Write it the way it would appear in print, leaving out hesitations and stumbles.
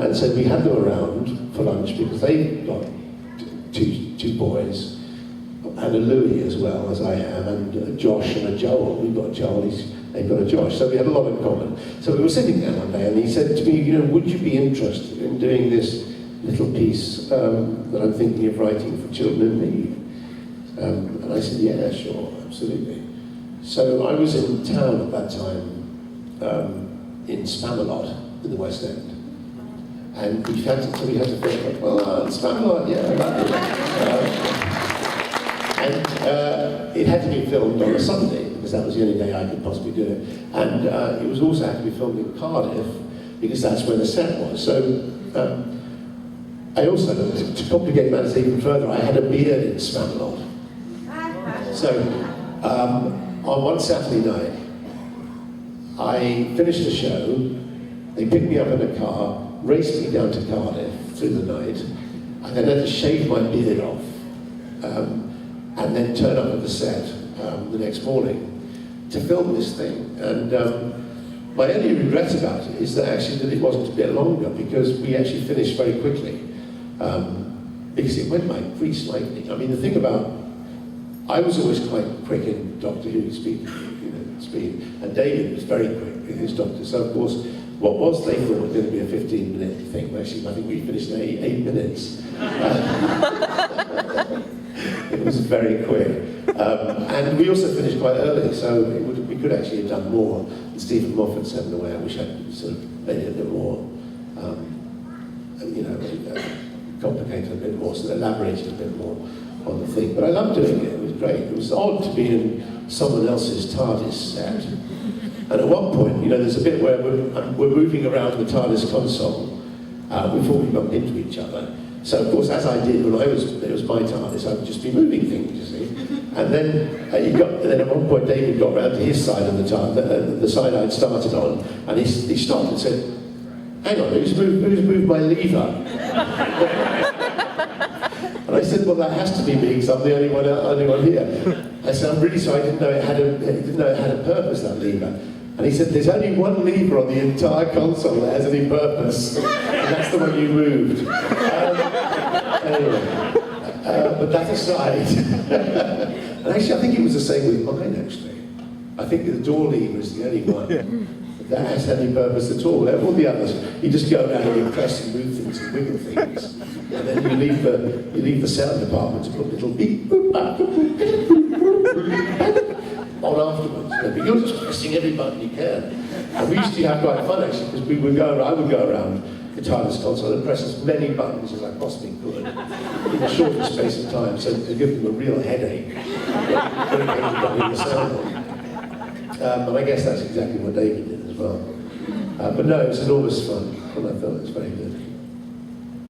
And so we had them around for lunch because they've got two boys, and a Louis as well, as I have, and a Josh and a Joel. We've got Joel, they've got a Josh, so we had a lot in common. So we were sitting there one day, and he said to me, you know, would you be interested in doing this little piece that I'm thinking of writing for children in need? And I said, yeah, sure, absolutely. So I was in town at that time, in Spamalot, in the West End. And we had to think, well, Spamalot, yeah, and it had to be filmed on a Sunday, because that was the only day I could possibly do it. And it was also had to be filmed in Cardiff, because that's where the set was. So I also, to complicate matters even further, I had a beard in Spamalot. So on one Saturday night, I finished the show, they picked me up in a car, raced me down to Cardiff through the night. I then had to shave my beard off and then turn up at the set the next morning to film this thing. And my only regret about it is that actually that it wasn't a bit longer, because we actually finished very quickly. Because it went like grease lightning. I mean, the thing about, I was always quite quick in Doctor Who speed, and David was very quick with his Doctor. So of course, what was they thought was going to be a 15-minute thing, actually I think we finished in 8 minutes. It was very quick. And we also finished quite early, so we could actually have done more. And Stephen Moffat said in a way, I wish I'd sort of made it a bit more, complicated a bit more, so elaborated a bit more on the thing. But I loved doing it, it was great. It was odd to be in someone else's TARDIS set. And at one point, you know, there's a bit where we're moving around the TARDIS console before we bump into each other. So of course, as I did when it was my TARDIS, I would just be moving things, you see. And then at one point, David got round to his side of the TARDIS, the side I'd started on, and he stopped and said, "Hang on, who's moved my lever?" And I said, "Well, that has to be me, because I'm the only one here." I said, "I'm really sorry, I didn't know it had a purpose, that lever." And he said, "There's only one lever on the entire console that has any purpose, and that's the one you moved." Anyway, but that aside, and actually I think it was the same with mine, actually. I think the door lever is the only one that has any purpose at all. All the others, you just go around and you press and move things and wiggle things, and then you leave the sound department to put little beep, boop, bap, boop, boop, boop, on afterwards. You know, but you're just pressing every button you can. And we used to have quite fun, actually, because I would go around the TARDIS console and press as many buttons as I possibly could in the shortest space of time, so to give them a real headache when the sound on. And I guess that's exactly what David did as well. But no, it was enormous fun, and I thought it was very good.